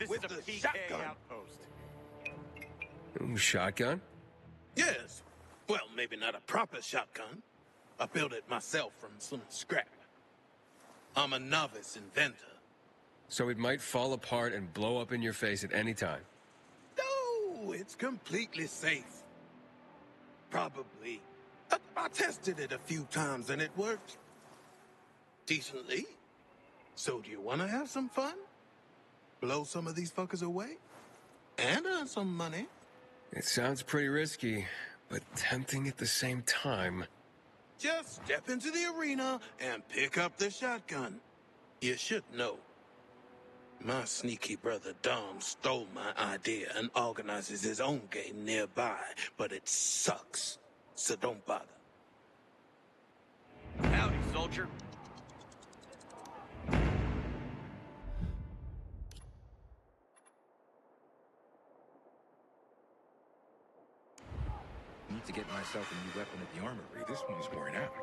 with the shotgun. Outpost. Shotgun? Yes. Well, maybe not a proper shotgun. I built it myself from some scrap. I'm a novice inventor. So it might fall apart and blow up in your face at any time. No, it's completely safe. Probably. I tested it a few times and it worked decently. So do you want to have some fun? Blow some of these fuckers away? And earn some money? It sounds pretty risky, but tempting at the same time. Just step into the arena and pick up the shotgun. You should know. My sneaky brother Dom stole my idea and organizes his own game nearby, but it sucks. So don't bother. Howdy, soldier. Need to get myself a new weapon at the armory. This one's worn out.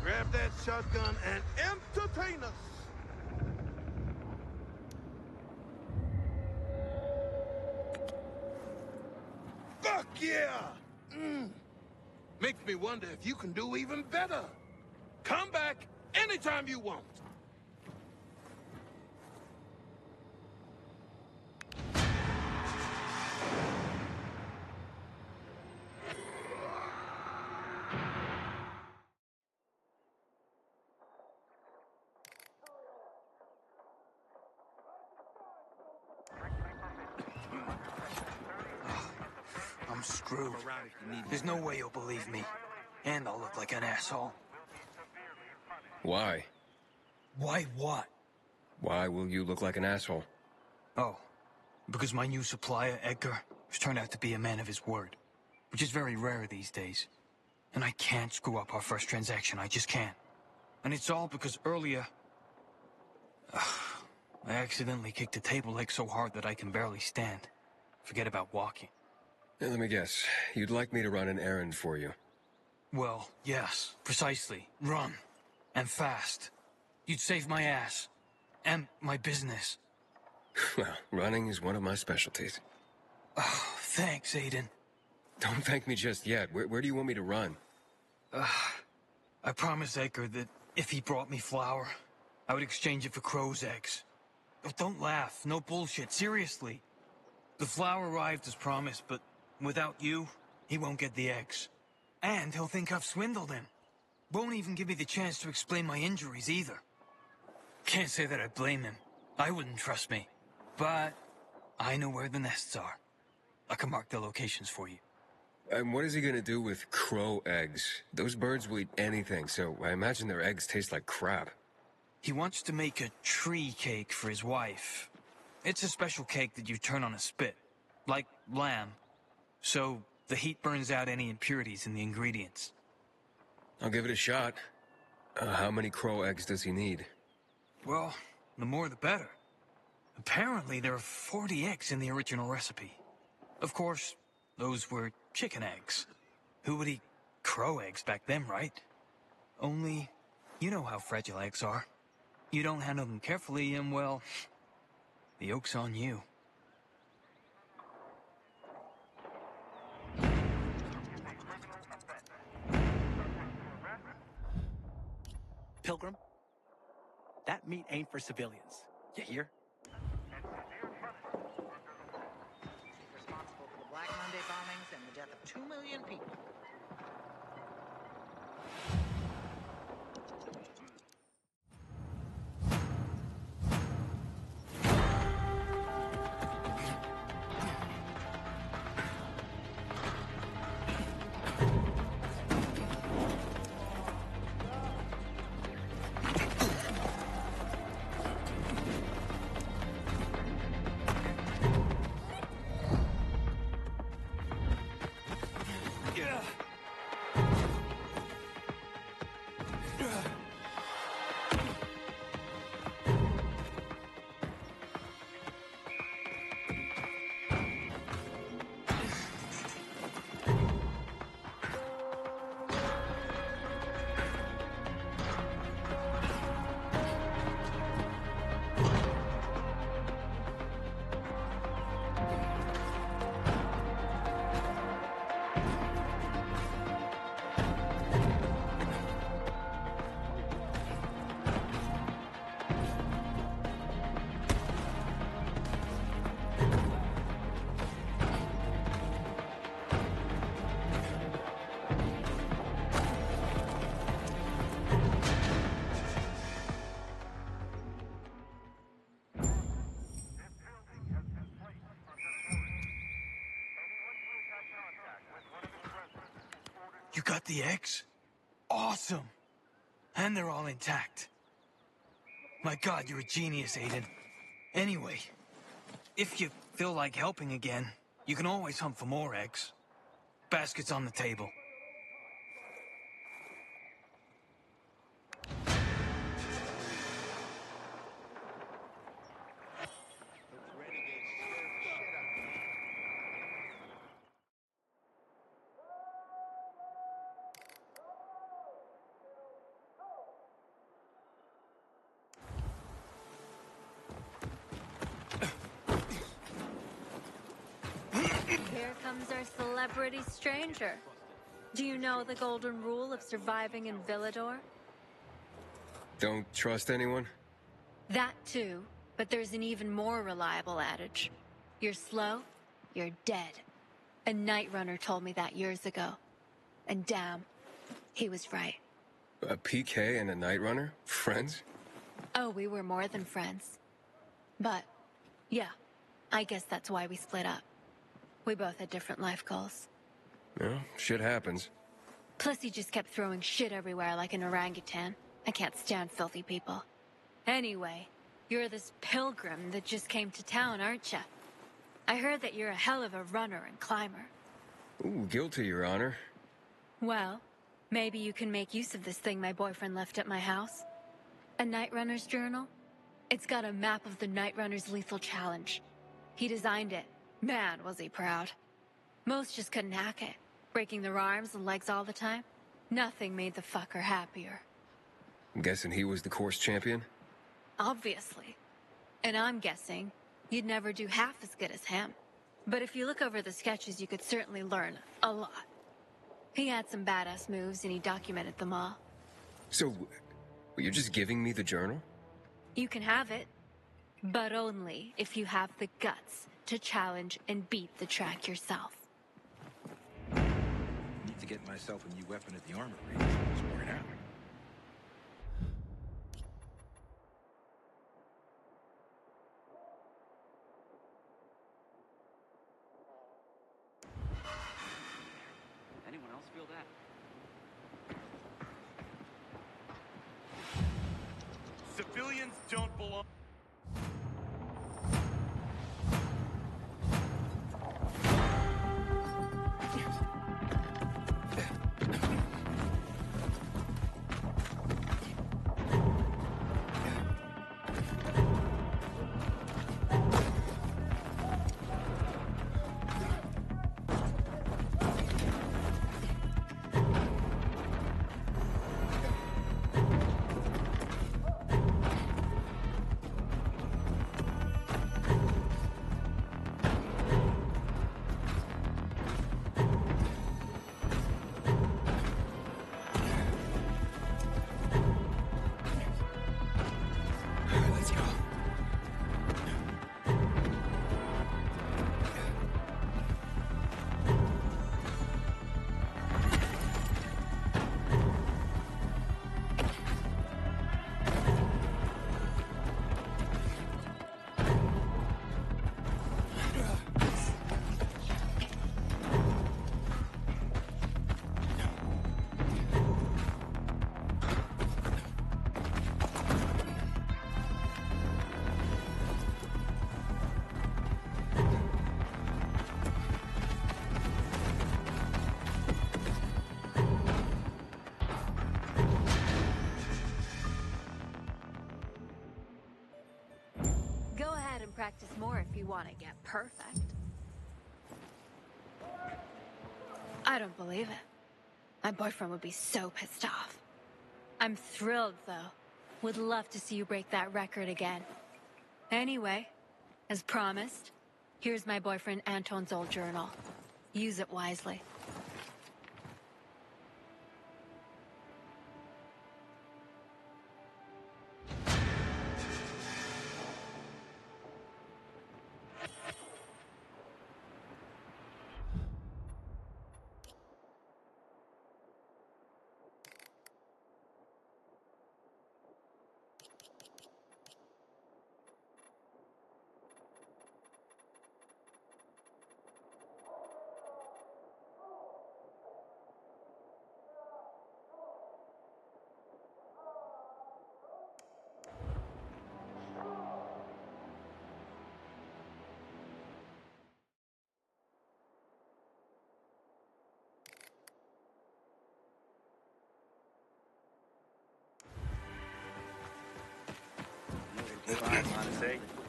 Grab that shotgun and entertain us. Fuck yeah! Makes me wonder if you can do even better. Come back anytime you want. I'm screwed. There's no way you'll believe me. And I'll look like an asshole. Why? Why what? Why will you look like an asshole? Oh, because my new supplier, Edgar, has turned out to be a man of his word. Which is very rare these days. And I can't screw up our first transaction, I just can't. And it's all because earlier... I accidentally kicked a table leg so hard that I can barely stand. Forget about walking. Now, let me guess. You'd like me to run an errand for you? Well, yes, precisely. Run. And fast. You'd save my ass. And my business. Well, running is one of my specialties. Oh, thanks, Aiden. Don't thank me just yet. Where do you want me to run? I promised Edgar that if he brought me flour, I would exchange it for crow's eggs. Oh, don't laugh. No bullshit. Seriously. The flour arrived as promised, but without you, he won't get the eggs. And he'll think I've swindled him. Won't even give me the chance to explain my injuries either. Can't say that I blame him. I wouldn't trust me. But I know where the nests are. I can mark the locations for you. And what is he gonna do with crow eggs? Those birds will eat anything, so I imagine their eggs taste like crap. He wants to make a tree cake for his wife. It's a special cake that you turn on a spit, like lamb. So the heat burns out any impurities in the ingredients. I'll give it a shot. How many crow eggs does he need? Well, the more the better. Apparently there are 40 eggs in the original recipe. Of course, those were chicken eggs. Who would eat crow eggs back then, right? Only, you know how fragile eggs are. You don't handle them carefully and, well, the yolk's on you. Pilgrim, that meat ain't for civilians. You hear? Responsible for the Black Monday bombings and the death of 2 million people. You got the eggs? Awesome! And they're all intact. My God, you're a genius, Aiden. Anyway, if you feel like helping again, you can always hunt for more eggs. Basket's on the table. Here comes our celebrity stranger. Do you know the golden rule of surviving in Villador? Don't trust anyone? That too, but there's an even more reliable adage. You're slow, you're dead. A Night Runner told me that years ago. And damn, he was right. A PK and a Night Runner? Friends? Oh, we were more than friends. But, yeah, I guess that's why we split up. We both had different life goals. Well, shit happens. Plus he just kept throwing shit everywhere like an orangutan. I can't stand filthy people. Anyway, you're this pilgrim that just came to town, aren't you? I heard that you're a hell of a runner and climber. Ooh, guilty, Your Honor. Well, maybe you can make use of this thing my boyfriend left at my house. A Night Runner's journal? It's got a map of the Night Runner's lethal challenge. He designed it. Man, was he proud. Most just couldn't hack it. Breaking their arms and legs all the time. Nothing made the fucker happier. I'm guessing he was the course champion? Obviously. And I'm guessing you'd never do half as good as him. But if you look over the sketches, you could certainly learn a lot. He had some badass moves and he documented them all. So, you're just giving me the journal? You can have it, but only if you have the guts to challenge and beat the track yourself. Need to get myself a new weapon at the armory. This one's worn out. Anyone else feel that? Civilians don't belong. practice more if you want to get perfect. I don't believe it. My boyfriend would be so pissed off. I'm thrilled, though. Would love to see you break that record again. Anyway, as promised, here's my boyfriend Anton's old journal. Use it wisely.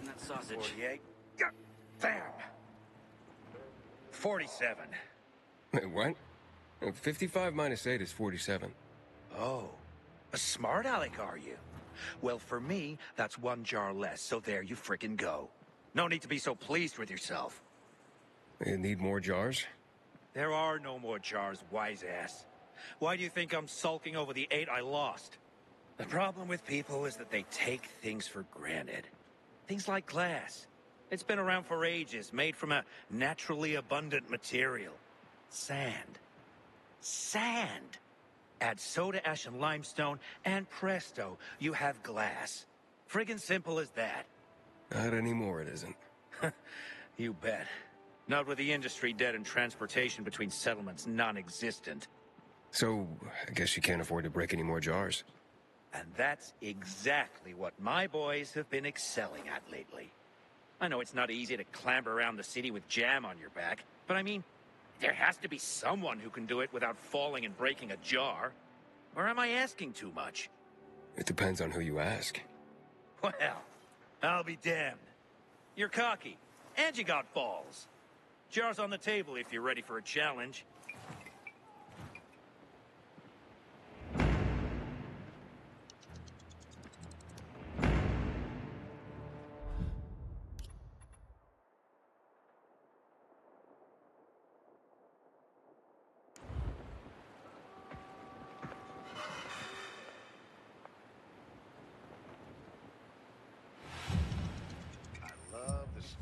That sausage. 48. Damn. 47. Wait, what? 55 minus 8 is 47. Oh, a smart aleck, are you? Well, for me, that's one jar less, so there you frickin' go. No need to be so pleased with yourself. You need more jars? There are no more jars, wise ass. Why do you think I'm sulking over the 8 I lost? The problem with people is that they take things for granted. Things like glass. It's been around for ages, made from a naturally abundant material. Sand. Sand! Add soda ash and limestone, and presto, you have glass. Friggin' simple as that. Not anymore, it isn't. You bet. Not with the industry dead and transportation between settlements non-existent. So, I guess you can't afford to break any more jars. And that's exactly what my boys have been excelling at lately. I know it's not easy to clamber around the city with jam on your back, but I mean, there has to be someone who can do it without falling and breaking a jar. Or am I asking too much? It depends on who you ask. Well, I'll be damned. You're cocky, and you got balls. Jars on the table if you're ready for a challenge. I love this.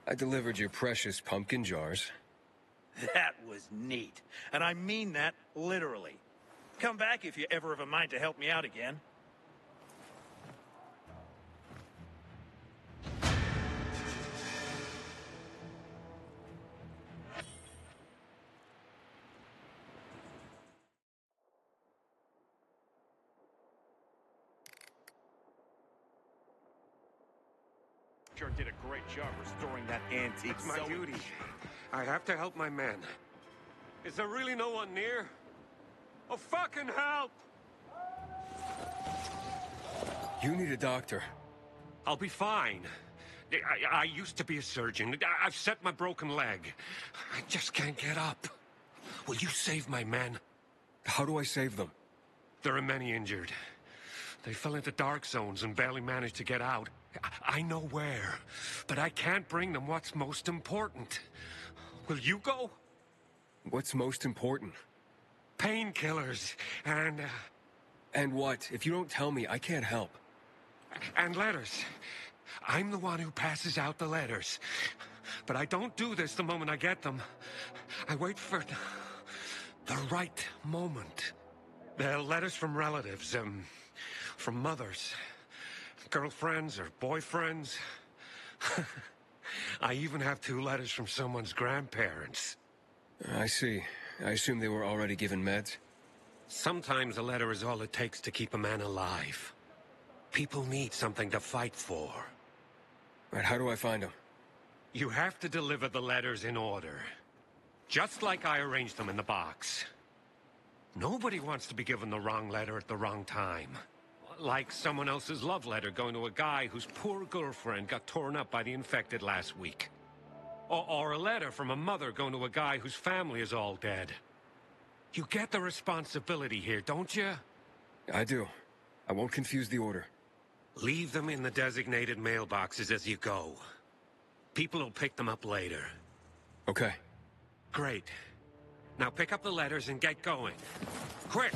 I delivered your precious pumpkin jars. That was neat. And I mean that literally. Come back if you ever have a mind to help me out again. Sure did a great job restoring that antique It's my sewing duty. machine. I have to help my men. Is there really no one near? Oh, fucking help! You need a doctor. I'll be fine. I used to be a surgeon. I've set my broken leg. I just can't get up. Will you save my men? How do I save them? There are many injured. They fell into dark zones and barely managed to get out. I know where, but I can't bring them what's most important. Will you go? What's most important? Painkillers, and... And what? If you don't tell me, I can't help. And letters. I'm the one who passes out the letters. But I don't do this the moment I get them. I wait for the right moment. They're letters from relatives, from mothers, girlfriends or boyfriends. I even have 2 letters from someone's grandparents. I see. I assume they were already given meds? Sometimes a letter is all it takes to keep a man alive. People need something to fight for. Right, how do I find them? You have to deliver the letters in order. Just like I arranged them in the box. Nobody wants to be given the wrong letter at the wrong time. Like someone else's love letter going to a guy whose poor girlfriend got torn up by the infected last week. Or a letter from a mother going to a guy whose family is all dead. You get the responsibility here, don't you? I do. I won't confuse the order. Leave them in the designated mailboxes as you go. People will pick them up later. Okay. Great. Now pick up the letters and get going. Quick!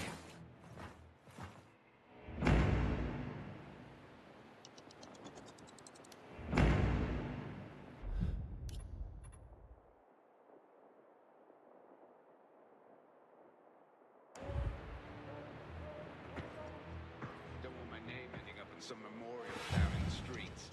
Don't want my name ending up in some memorial down in the streets.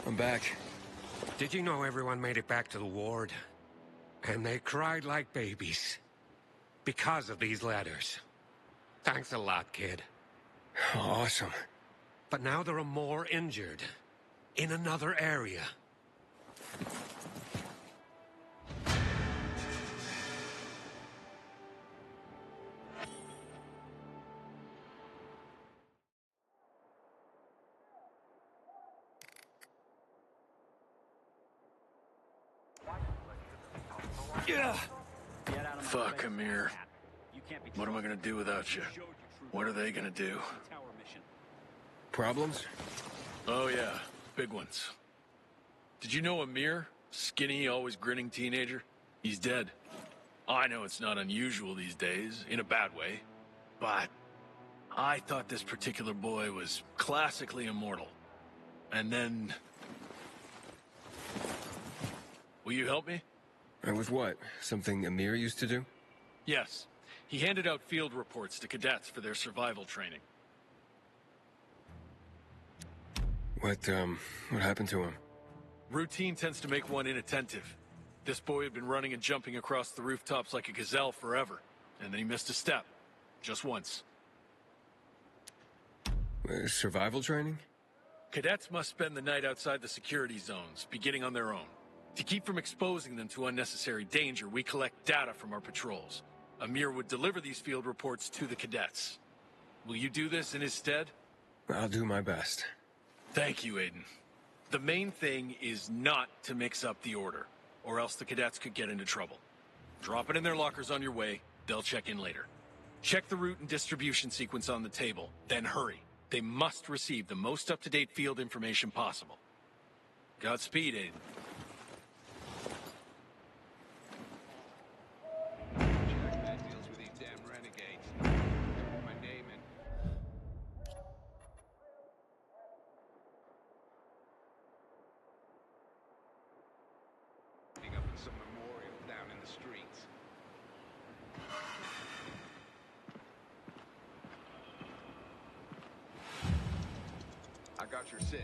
I'm back. Did you know everyone made it back to the ward? And they cried like babies. Because of these letters. Thanks a lot, kid. Awesome. But now there are more injured. In another area. Fuck, Amir. What am I gonna do without you? What are they gonna do? Problems? Oh yeah, big ones. Did you know Amir? Skinny, always grinning teenager? He's dead. I know it's not unusual these days, in a bad way. But I thought this particular boy was classically immortal. And then... Will you help me? With what? Something Amir used to do? Yes. He handed out field reports to cadets for their survival training. What happened to him? Routine tends to make one inattentive. This boy had been running and jumping across the rooftops like a gazelle forever, and then he missed a step. Just once. Survival training? Cadets must spend the night outside the security zones, beginning on their own. To keep from exposing them to unnecessary danger, we collect data from our patrols. Amir would deliver these field reports to the cadets. Will you do this in his stead? I'll do my best. Thank you, Aiden. The main thing is not to mix up the order, or else the cadets could get into trouble. Drop it in their lockers on your way. They'll check in later. Check the route and distribution sequence on the table, then hurry. They must receive the most up-to-date field information possible. Godspeed, Aiden. Jack, that deals with these damn renegades. Don't want my name in. Up in some memorial down in the streets. I got your 6.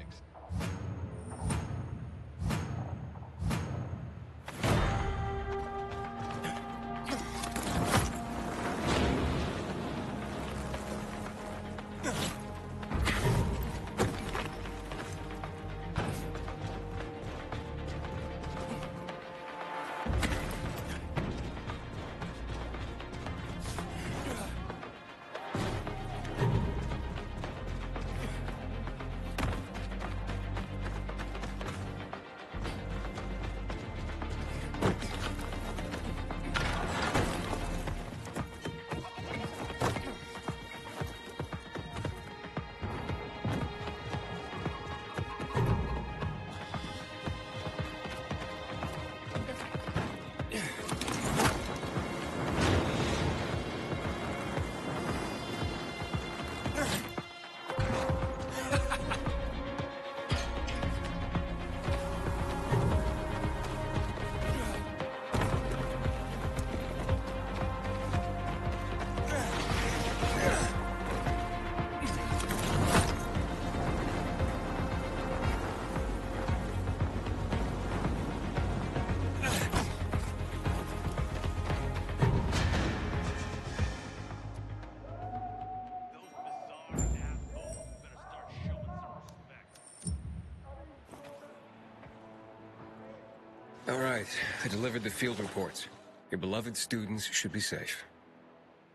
All right, I delivered the field reports. Your beloved students should be safe.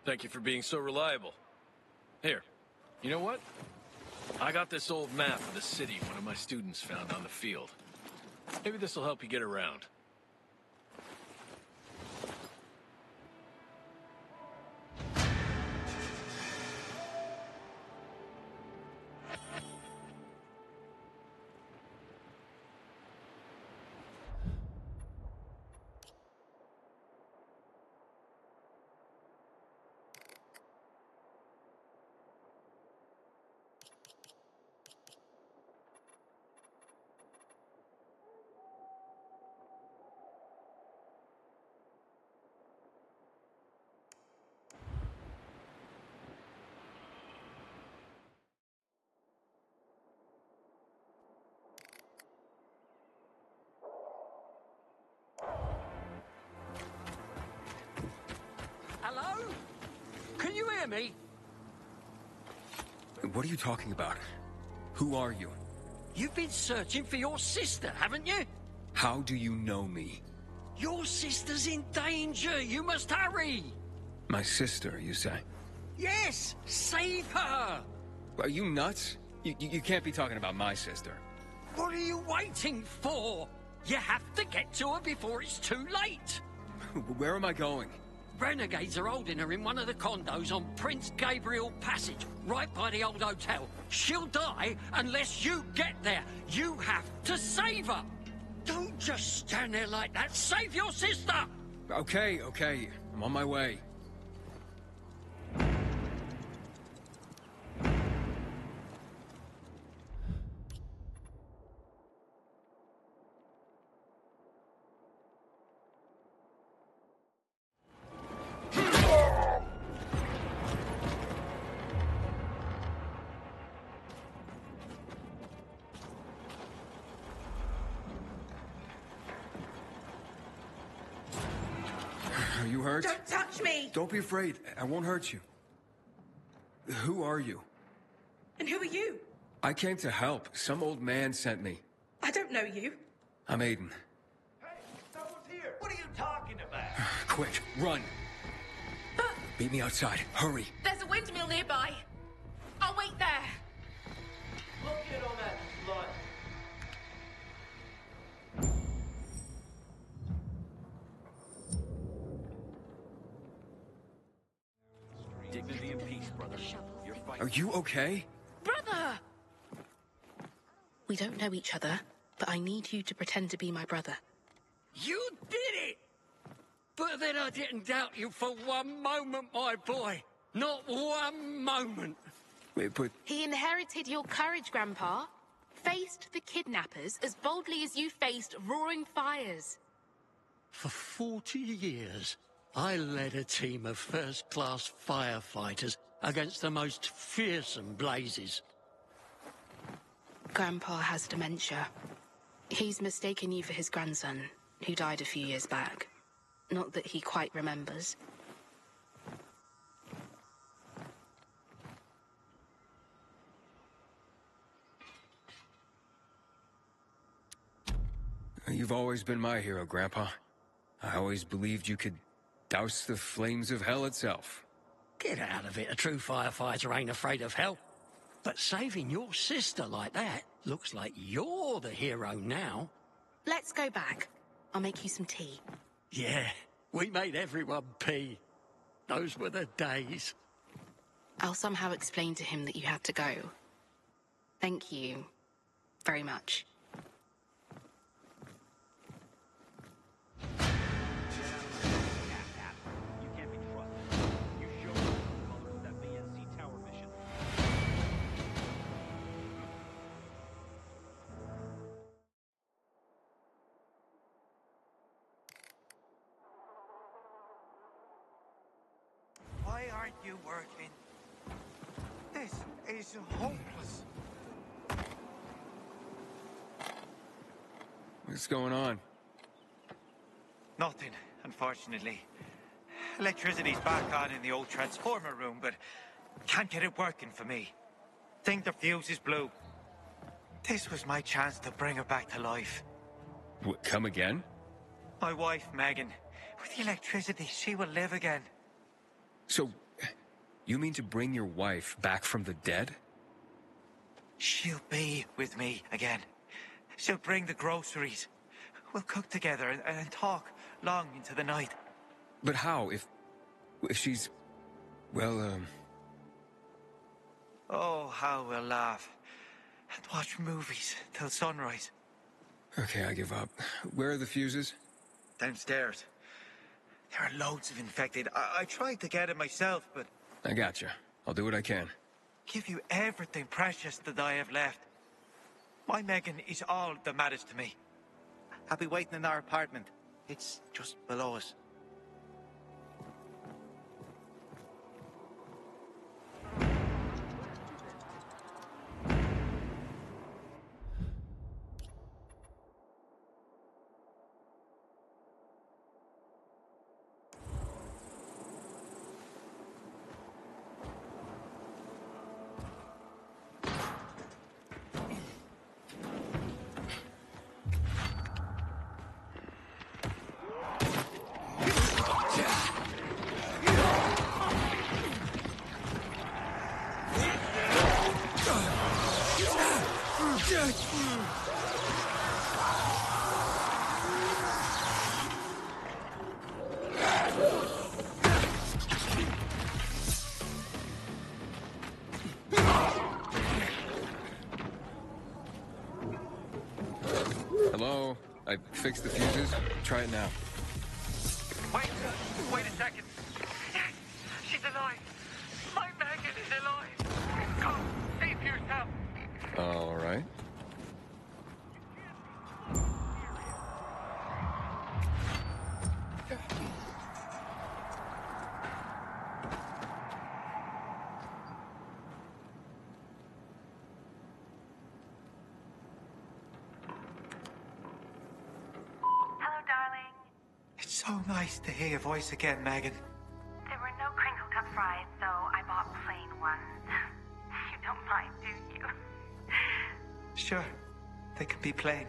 Thank you for being so reliable. Here, you know what? I got this old map of the city one of my students found on the field. Maybe this will help you get around. Hello? Can you hear me? What are you talking about? Who are you? You've been searching for your sister, haven't you? How do you know me? Your sister's in danger. You must hurry. My sister, you say? Yes, save her. Are you nuts? You can't be talking about my sister. What are you waiting for? You have to get to her before it's too late. Where am I going? Renegades are holding her in one of the condos on Prince Gabriel Passage, right by the old hotel. She'll die unless you get there. You have to save her. Don't just stand there like that. Save your sister! Okay. I'm on my way. hurt. Don't touch me! Don't be afraid. I won't hurt you. Who are you? And who are you? I came to help. Some old man sent me. I don't know you. I'm Aiden. Hey, someone's here. What are you talking about? Quick, run. Meet me outside. Hurry. There's a windmill nearby. I'll wait there. Look at all that blood. Dignity and peace, brother. You're fighting. Are you okay? Brother! We don't know each other, but I need you to pretend to be my brother. You did it! But then I didn't doubt you for one moment, my boy. Not one moment. Wait, but... He inherited your courage, Grandpa. Faced the kidnappers as boldly as you faced roaring fires. For 40 years, I led a team of first-class firefighters against the most fearsome blazes. Grandpa has dementia. He's mistaken you for his grandson, who died a few years back. Not that he quite remembers. You've always been my hero, Grandpa. I always believed you could douse the flames of hell itself. Get out of it. A true firefighter ain't afraid of hell. But saving your sister like that looks like you're the hero now. Let's go back. I'll make you some tea. Yeah, we made everyone pee. Those were the days. I'll somehow explain to him that you had to go. Thank you very much. You can't be trusted. You showed us the colors of that BNC tower mission. Why aren't you working? This is hopeless. What's going on? Nothing, unfortunately. Electricity's back on in the old transformer room, but can't get it working for me. Think the fuse is blue. This was my chance to bring her back to life. What, come again? My wife, Megan. With the electricity, she will live again. So, you mean to bring your wife back from the dead? She'll be with me again. She'll bring the groceries. We'll cook together and talk long into the night. But how, if she's... well, Oh, how we'll laugh. And watch movies till sunrise. Okay, I give up. Where are the fuses? Downstairs. There are loads of infected. I tried to get it myself, but... I gotcha. I'll do what I can. Give you everything precious that I have left. My Megan is all that matters to me. I'll be waiting in our apartment. It's just below us. Hello? I fixed the fuses. Try it now. Wait a second. Yes, she's alive. My Megan is alive. Go, save yourself. All right. It's so so nice to hear your voice again, Megan. There were no crinkle cut fries, so I bought plain ones. You don't mind, do you? Sure, they can be plain.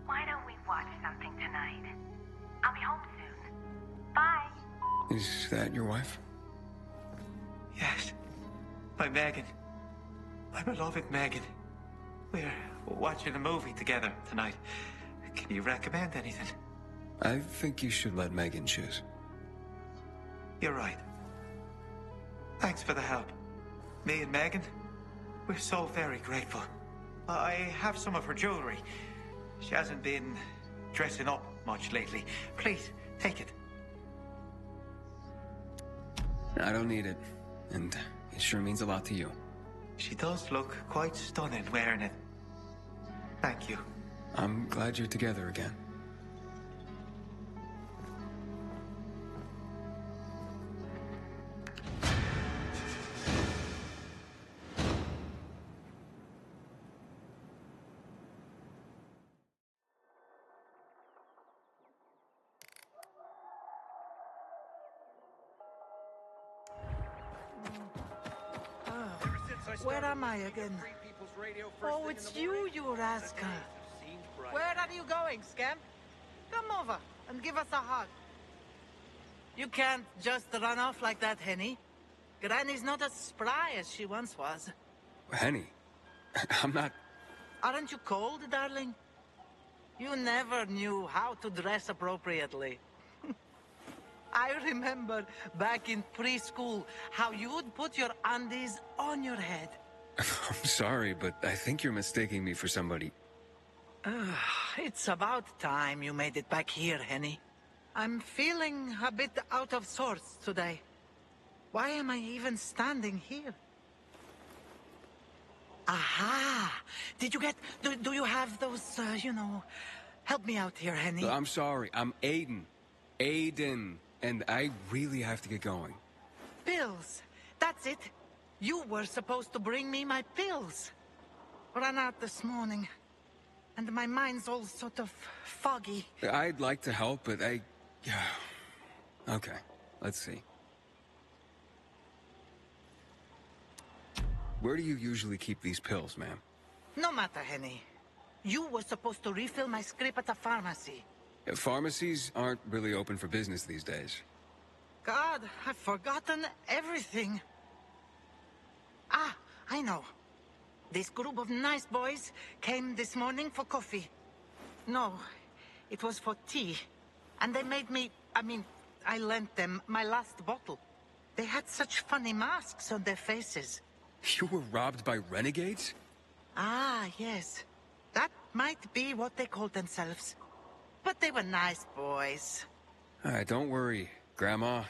Why don't we watch something tonight? I'll be home soon. Bye. Is that your wife? Yes. My Megan. My beloved Megan. We're watching a movie together tonight. Can you recommend anything? I think you should let Megan choose. You're right. Thanks for the help. Me and Megan, we're so very grateful. I have some of her jewelry. She hasn't been dressing up much lately. Please, take it. I don't need it, and it sure means a lot to you. She does look quite stunning wearing it. Thank you. I'm glad you're together again. Where am I again? Oh, it's you, Raska. Where are you going, Scamp? Come over and give us a hug. You can't just run off like that, Henny. Granny's not as spry as she once was. Henny, I'm not... Aren't you cold, darling? You never knew how to dress appropriately. I remember back in preschool how you would put your undies on your head. I'm sorry, but I think you're mistaking me for somebody. It's about time you made it back here, Henny. I'm feeling a bit out of sorts today. Why am I even standing here? Aha! Did you get... Do you have those, Help me out here, Henny. I'm sorry, I'm Aiden. Aiden. And I really have to get going. Pills. That's it. You were supposed to bring me my pills. Ran out this morning. And my mind's all sort of foggy. I'd like to help, but Yeah. Okay, let's see. Where do you usually keep these pills, ma'am? No matter, Henny. You were supposed to refill my script at the pharmacy. Pharmacies aren't really open for business these days. God, I've forgotten everything. Ah, I know. This group of nice boys came this morning for coffee. No, it was for tea. And they made me... I lent them my last bottle. They had such funny masks on their faces. You were robbed by renegades? Ah, yes. That might be what they called themselves. But they were nice boys. Don't worry, Grandma.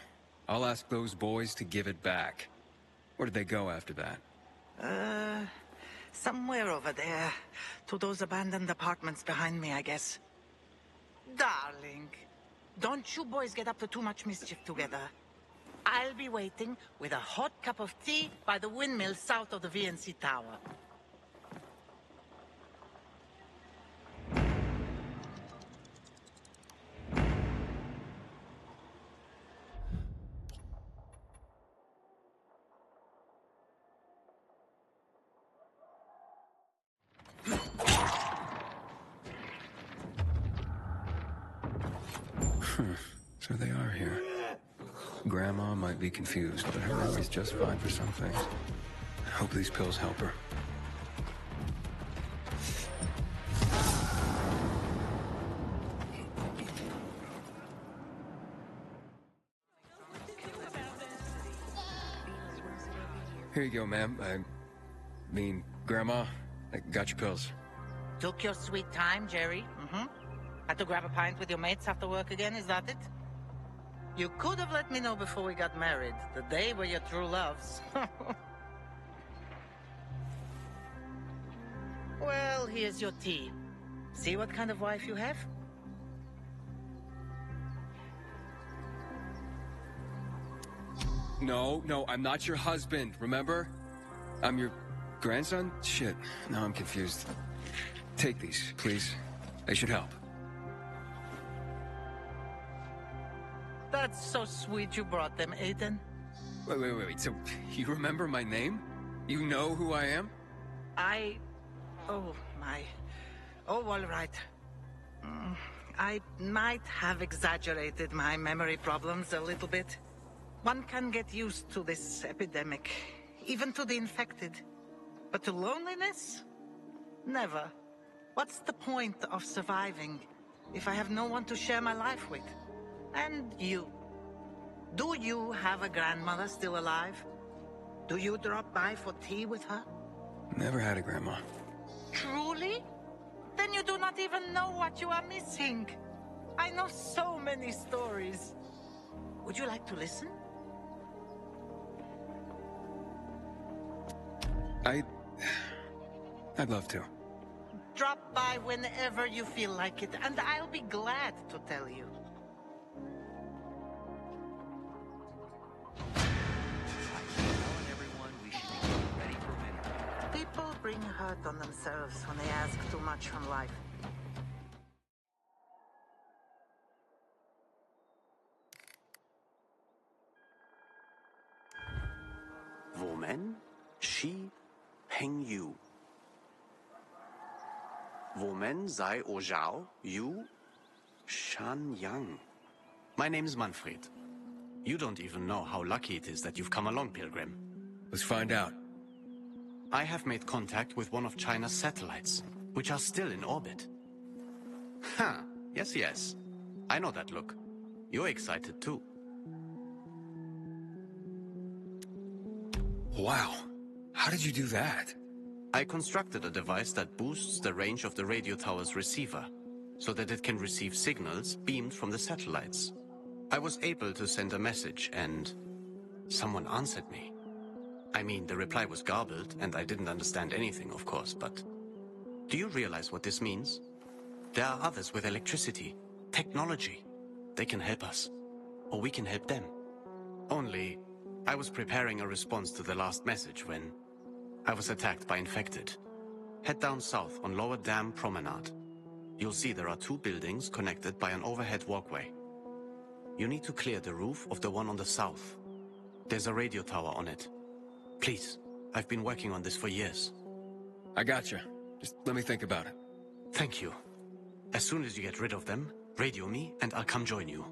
I'll ask those boys to give it back. Where did they go after that? Somewhere over there. To those abandoned apartments behind me, I guess. Darling, don't you boys get up to too much mischief together. I'll be waiting with a hot cup of tea by the windmill south of the VNC Tower. So they are here. Grandma might be confused, but her memory's just fine for some things. I hope these pills help her. Here you go, ma'am. Grandma, I got your pills. Took your sweet time, Jerry. Had to grab a pint with your mates after work again, is that it? You could have let me know before we got married. The day were your true loves. Well, here's your tea. See what kind of wife you have? No, I'm not your husband, remember? I'm your grandson? Shit, now I'm confused. Take these, please. They should help. That's so sweet you brought them, Aiden. Wait. So, you remember my name? You know who I am? Oh, my... Oh, all right. I might have exaggerated my memory problems a little bit. One can get used to this epidemic, even to the infected. But to loneliness? Never. What's the point of surviving if I have no one to share my life with? And you. Do you have a grandmother still alive? Do you drop by for tea with her? Never had a grandma. Truly? Then you do not even know what you are missing. I know so many stories. Would you like to listen? I'd love to. Drop by whenever you feel like it, and I'll be glad to tell you. People bring hurt on themselves when they ask too much from life. Woman, she, Heng Yu. Woman, Zai O Zhao, Yu, Shan Yang. My name's Manfred. You don't even know how lucky it is that you've come along, Pilgrim. Let's find out. I have made contact with one of China's satellites, which are still in orbit. Huh, yes. I know that look. You're excited too. Wow. How did you do that? I constructed a device that boosts the range of the radio tower's receiver, so that it can receive signals beamed from the satellites. I was able to send a message and someone answered me. I mean, the reply was garbled and I didn't understand anything, of course, but do you realize what this means? There are others with electricity, technology. They can help us, or we can help them. Only, I was preparing a response to the last message when I was attacked by infected. Head down south on Lower Dam Promenade. You'll see there are 2 buildings connected by an overhead walkway. You need to clear the roof of the one on the south. There's a radio tower on it. Please, I've been working on this for years. I gotcha. Just let me think about it. Thank you. As soon as you get rid of them, radio me and I'll come join you.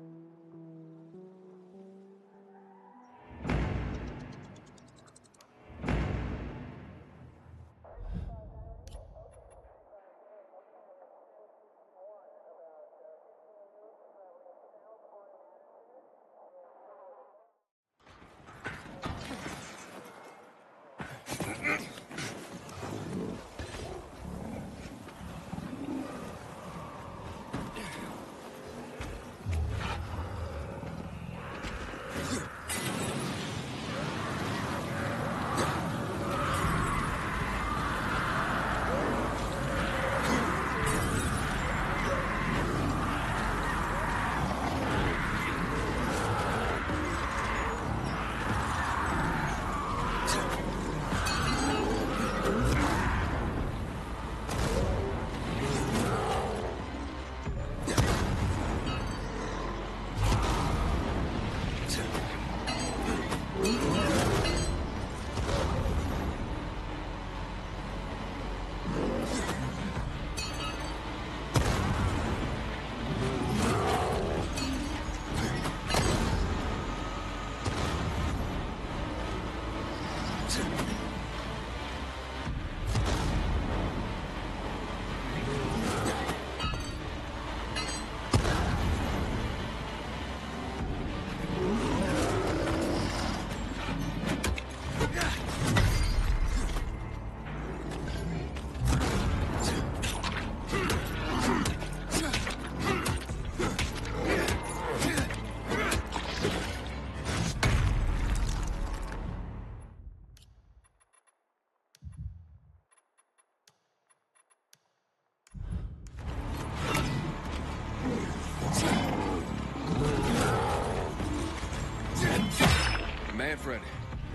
Manfred,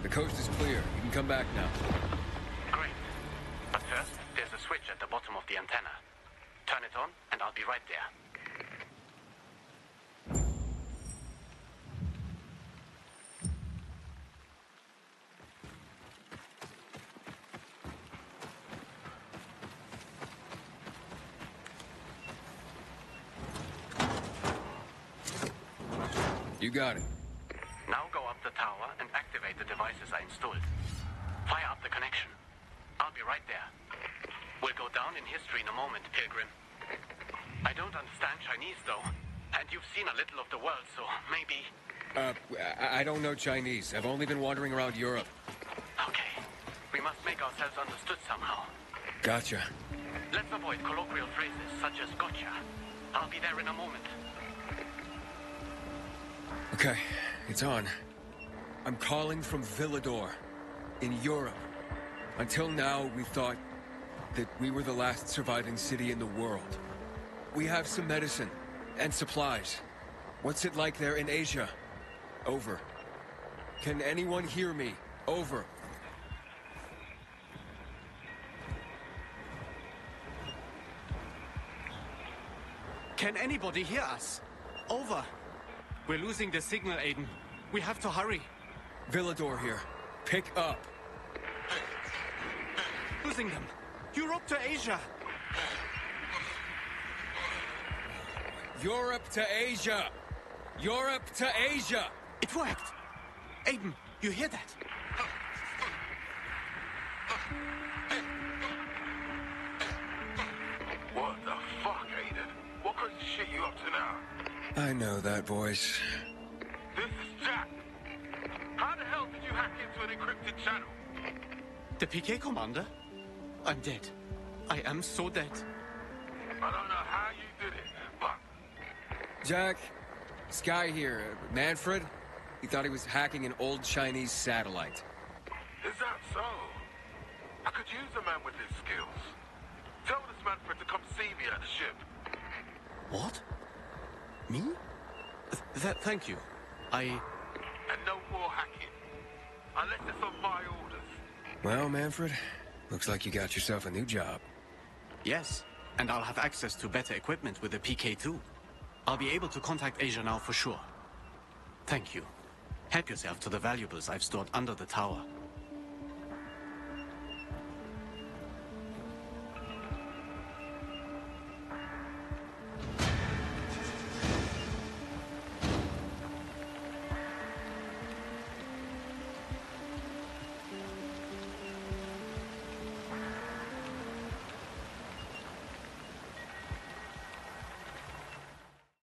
the coast is clear. You can come back now. Great. But first, there's a switch at the bottom of the antenna. Turn it on, and I'll be right there. You got it. Now go up the tower and activate the devices I installed. Fire up the connection. I'll be right there. We'll go down in history in a moment, Pilgrim. I don't understand Chinese, though. And you've seen a little of the world, so maybe... I don't know Chinese. I've only been wandering around Europe. Okay. We must make ourselves understood somehow. Gotcha. Let's avoid colloquial phrases such as gotcha. I'll be there in a moment. Okay, it's on. I'm calling from Villador, in Europe. Until now, we thought that we were the last surviving city in the world. We have some medicine and supplies. What's it like there in Asia? Over. Can anyone hear me? Over. Can anybody hear us? Over. We're losing the signal, Aiden. We have to hurry. Villador here. Pick up. Losing them. Europe to Asia. Europe to Asia! Europe to Asia! It worked! Aiden, you hear that? What the fuck, Aiden? What crazy shit you up to now? I know that voice. This is Jack. How the hell did you hack into an encrypted channel? The PK commander? I'm dead. I am so dead. I don't know how you did it, but... Jack, Sky here. Manfred? He thought he was hacking an old Chinese satellite. Is that so? I could use a man with his skills. Tell this Manfred to come see me at the ship. What? Me? Thank you. And no more hacking. Unless it's on my orders. Well, Manfred, looks like you got yourself a new job. Yes, and I'll have access to better equipment with the PK2. I'll be able to contact Asia now for sure. Thank you. Help yourself to the valuables I've stored under the tower.